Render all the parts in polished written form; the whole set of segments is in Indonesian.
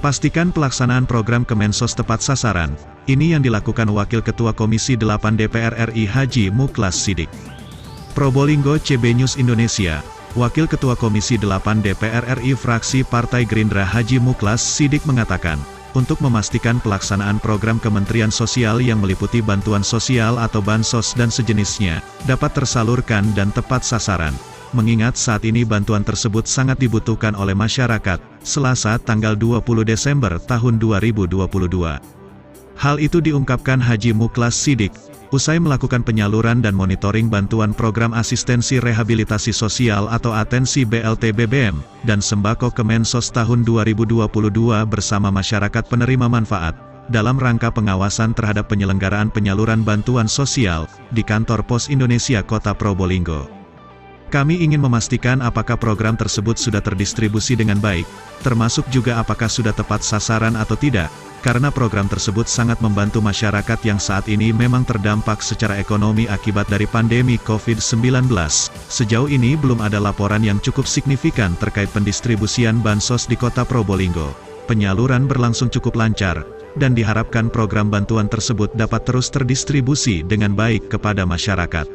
Pastikan pelaksanaan program Kemensos tepat sasaran. Ini yang dilakukan Wakil Ketua Komisi 8 DPR RI Haji Muklas Siddiq. Probolinggo CB News Indonesia. Wakil Ketua Komisi 8 DPR RI fraksi Partai Gerindra Haji Muklas Siddiq mengatakan, untuk memastikan pelaksanaan program Kementerian Sosial yang meliputi bantuan sosial atau bansos dan sejenisnya, dapat tersalurkan dan tepat sasaran. Mengingat saat ini bantuan tersebut sangat dibutuhkan oleh masyarakat, Selasa tanggal 20 Desember tahun 2022. Hal itu diungkapkan Haji Muklas Siddiq, usai melakukan penyaluran dan monitoring bantuan program asistensi rehabilitasi sosial atau atensi BLT BBM, dan sembako Kemensos tahun 2022 bersama masyarakat penerima manfaat, dalam rangka pengawasan terhadap penyelenggaraan penyaluran bantuan sosial, di kantor Pos Indonesia Kota Probolinggo. Kami ingin memastikan apakah program tersebut sudah terdistribusi dengan baik, termasuk juga apakah sudah tepat sasaran atau tidak, karena program tersebut sangat membantu masyarakat yang saat ini memang terdampak secara ekonomi akibat dari pandemi COVID-19. Sejauh ini belum ada laporan yang cukup signifikan terkait pendistribusian bansos di Kota Probolinggo. Penyaluran berlangsung cukup lancar, dan diharapkan program bantuan tersebut dapat terus terdistribusi dengan baik kepada masyarakat.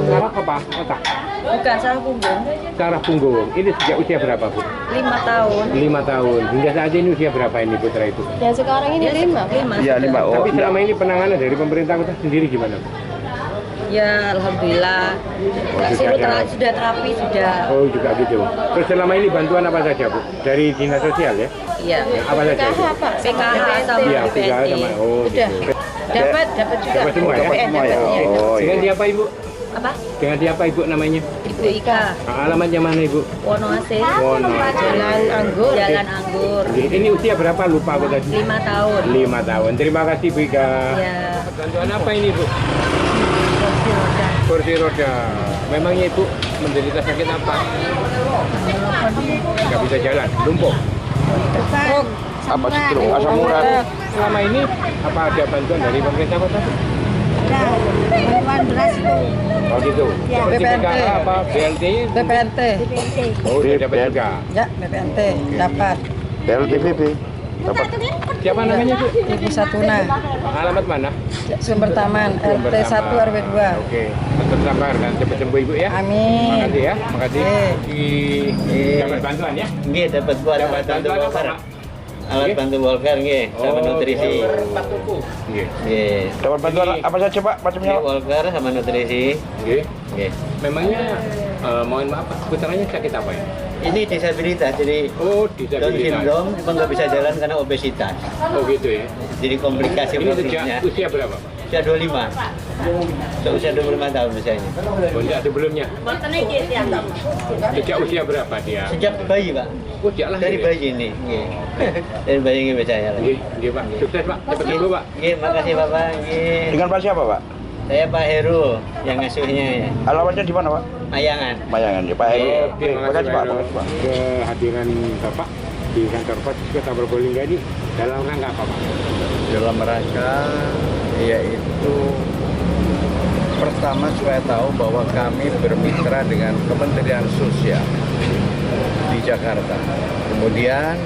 Saraf apa? Otak? Bukan, saraf punggung. Saraf punggung. Ini sejak usia berapa, Bu? 5 tahun. 5 tahun. Hingga saat ini usia berapa ini putra itu? Ya sekarang ini 5. Ya 5. Oh, Tapi selama ini penanganan dari pemerintah kota sendiri gimana, Bu? Ya alhamdulillah. Sudah terapi sudah. Oh, juga gitu. Terus selama ini bantuan apa saja, Bu? Dari dinas sosial ya? Iya. Apa saja? PKH Pak. PKH sama Iya, PKH sama. Oh, Sudah. gitu. Dapat juga. Dapat semua ya? semua ya. Oh, Dengan siapa, Ibu? Apa? Dengan siapa Ibu namanya? Ibu Ika. Alamatnya mana, Ibu? Wonoase. Wono. Jalan Anggur. Jalan Anggur. Ini usia berapa? Lupa aku tadi. 5 tahun. 5 tahun. Terima kasih, Bu Ika. Ya. Bantuan apa ini, Bu? Kursi roda. Memangnya Ibu menderita sakit apa? Nggak bisa jalan, lumpuh. apa sih stroke? Asam urat. Selama ini apa ada bantuan dari pemerintah kota? Ada bantuan beras itu Oh gitu. Ya, Seperti BPNT. PKH apa BLT? BPNT. BPNT. Oh, sudah dapat juga. Ya, BPNT dapat. LTPP dapat. Siapa namanya, Bu? Ibu Satuna. Alamat mana? Sumber Taman Sumber RT 1 Taman. RW 2. Oke, tetap sabar dan cepat sembuh Ibu ya. Amin. Makasih ya, makasih. Dapat bantuan ya? Nggih, dapat buat Dapat alat bantu bantuan apa, Volker. Pak? Alat bantu Volker nggih, sama nutrisi. Iya. Nggih. Dapat bantuan Ini- apa saja Pak? Macamnya? Nggih, Volker sama nutrisi. Iya. Nggih. Memangnya mohon maaf Pak, putranya sakit apa ya? Ini disabilitas, jadi Oh, Down disabilitas. syndrome, cuma nggak bisa jalan karena obesitas. Oh gitu ya. Jadi komplikasi Ini problemnya. sejak usia berapa, Pak? Usia 25. Usia 25 tahun misalnya. Oh, enggak sebelumnya. Sejak usia berapa dia? Sejak bayi, Pak. Oh, sejak lahir. Dari ya? bayi ini. Nggih. Dari bayi nggih saya lagi. Nggih, nggih, Pak. Sukses, Pak. Cepat sembuh, Pak. Nggih, makasih Bapak. Nggih. Dengan Pak siapa Pak? Saya Pak Heru yang ngasuhnya ya. Alamatnya di mana Pak? Mayangan. Mayangan ya Pak Heru. Oke, Terima kasih Pak. Heru. Makasih, Pak. Kehadiran Bapak di kantor pos Kota Probolinggo ini dalam rangka apa, Pak? Dalam rangka yaitu pertama supaya tahu bahwa kami bermitra dengan Kementerian Sosial di Jakarta. Kemudian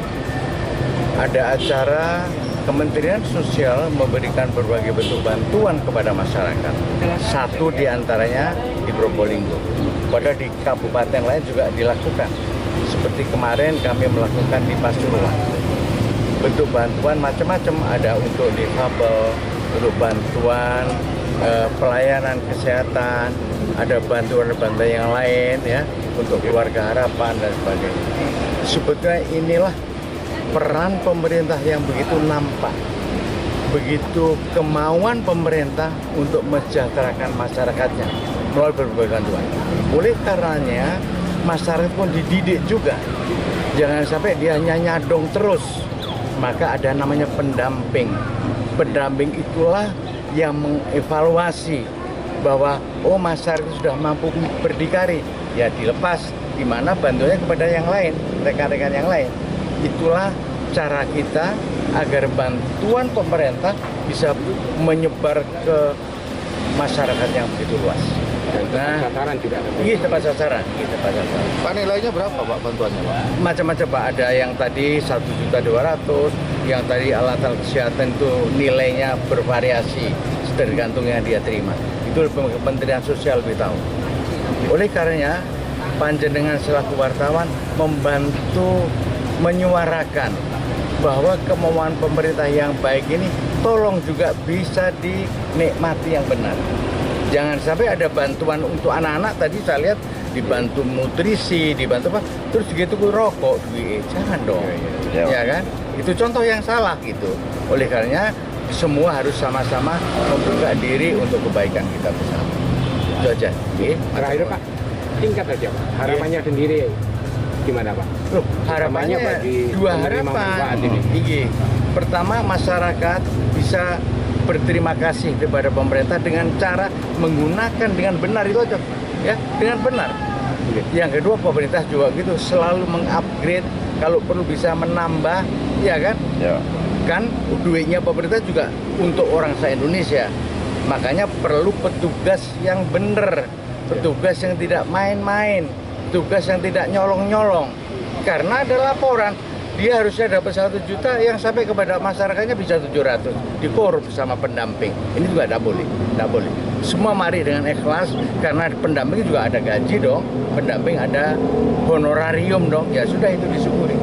ada acara Kementerian Sosial memberikan berbagai bentuk bantuan kepada masyarakat. Satu diantaranya di Probolinggo. Padahal di kabupaten lain juga dilakukan. Seperti kemarin kami melakukan di Pasuruan. Bentuk bantuan macam-macam, ada untuk difabel, untuk bantuan pelayanan kesehatan, ada bantuan-bantuan yang lain ya untuk keluarga harapan dan sebagainya. Sebetulnya inilah peran pemerintah yang begitu nampak, begitu kemauan pemerintah untuk mensejahterakan masyarakatnya melalui berbagai bantuan. Oleh karenanya masyarakat pun dididik juga, jangan sampai dia hanya nyadong terus. Maka ada namanya pendamping. Pendamping itulah yang mengevaluasi bahwa oh masyarakat sudah mampu berdikari, ya dilepas di mana bantuannya kepada yang lain, rekan-rekan yang lain. Itulah cara kita agar bantuan pemerintah bisa menyebar ke masyarakat yang begitu luas. Dan tepat sasaran juga. Iya, tepat sasaran. Pak, nilainya berapa Pak bantuannya Pak? Macam-macam Pak, ada yang tadi 1.200.000, yang tadi alat-alat kesehatan itu nilainya bervariasi tergantung yang dia terima. Itu Kementerian Sosial lebih tahu. Oleh karenanya panjenengan selaku wartawan membantu menyuarakan bahwa kemauan pemerintah yang baik ini tolong juga bisa dinikmati yang benar. Jangan sampai ada bantuan untuk anak-anak, tadi saya lihat dibantu nutrisi, dibantu apa, terus gitu rokok, duit. Jangan dong, ya kan? Itu contoh yang salah gitu. Oleh karenanya semua harus sama-sama membuka diri untuk kebaikan kita bersama. Itu aja. Terakhir Pak, singkat aja Pak. Harapannya sendiri gimana Pak? Loh, harapannya bagi dua penerima manfaat harapan. ini. Pertama, masyarakat bisa berterima kasih kepada pemerintah dengan cara menggunakan dengan benar, itu aja, ya, dengan benar. Yang kedua, pemerintah juga gitu selalu mengupgrade, kalau perlu bisa menambah, ya kan? Ya. Kan duitnya pemerintah juga untuk orang se-Indonesia. Makanya perlu petugas yang benar, petugas yang tidak main-main, petugas yang tidak nyolong-nyolong. Karena ada laporan, dia harusnya dapat 1 juta, yang sampai kepada masyarakatnya bisa 700, dikorup sama pendamping. Ini juga tidak boleh. Semua mari dengan ikhlas, karena pendamping juga ada gaji dong, pendamping ada honorarium dong, ya sudah itu disyukuri.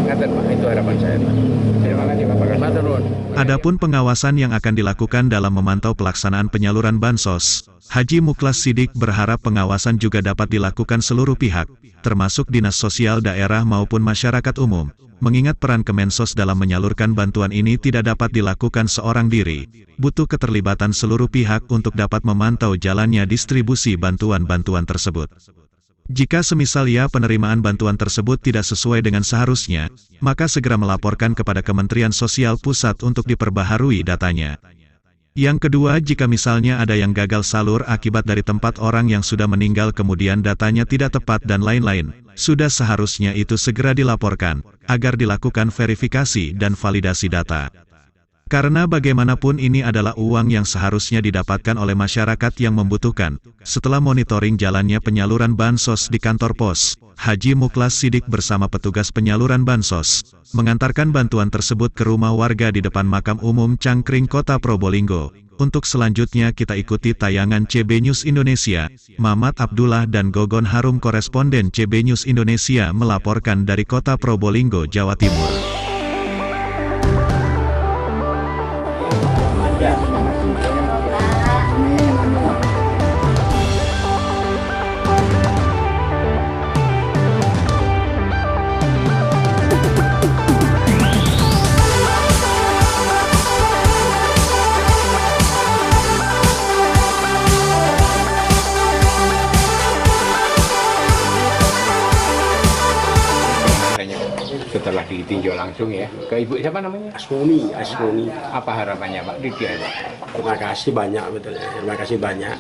Ngaten Pak, itu harapan saya Pak. Terima kasih Pak. Matur nuwun. Adapun pengawasan yang akan dilakukan dalam memantau pelaksanaan penyaluran bansos, Haji Muklas Sidik berharap pengawasan juga dapat dilakukan seluruh pihak, termasuk dinas sosial daerah maupun masyarakat umum, mengingat peran Kemensos dalam menyalurkan bantuan ini tidak dapat dilakukan seorang diri, butuh keterlibatan seluruh pihak untuk dapat memantau jalannya distribusi bantuan-bantuan tersebut. Jika semisal penerimaan bantuan tersebut tidak sesuai dengan seharusnya, maka segera melaporkan kepada Kementerian Sosial Pusat untuk diperbaharui datanya. Yang kedua, jika misalnya ada yang gagal salur akibat dari tempat orang yang sudah meninggal kemudian datanya tidak tepat dan lain-lain, sudah seharusnya itu segera dilaporkan, agar dilakukan verifikasi dan validasi data. Karena bagaimanapun ini adalah uang yang seharusnya didapatkan oleh masyarakat yang membutuhkan. Setelah monitoring jalannya penyaluran bansos di kantor pos, Haji Muklas Sidik bersama petugas penyaluran bansos, mengantarkan bantuan tersebut ke rumah warga di depan Makam Umum Cangkring Kota Probolinggo. Untuk selanjutnya kita ikuti tayangan CB News Indonesia. Mamat Abdullah dan Gogon Harum, koresponden CB News Indonesia melaporkan dari Kota Probolinggo, Jawa Timur. Setelah ditinjau langsung ya, ke Ibu siapa namanya? Asmuni. Apa harapannya Pak? Dia Pak. Terima kasih banyak, betul. Terima kasih banyak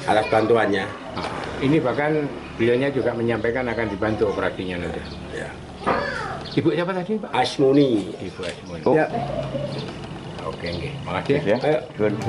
atas bantuannya. Nah, ini bahkan beliaunya juga menyampaikan akan dibantu operasinya nanti. Ya. Ibu siapa tadi Pak? Asmuni. Ibu Asmuni. Oh. Ya. Oke, makasih ya. Ya. Ayo. Good.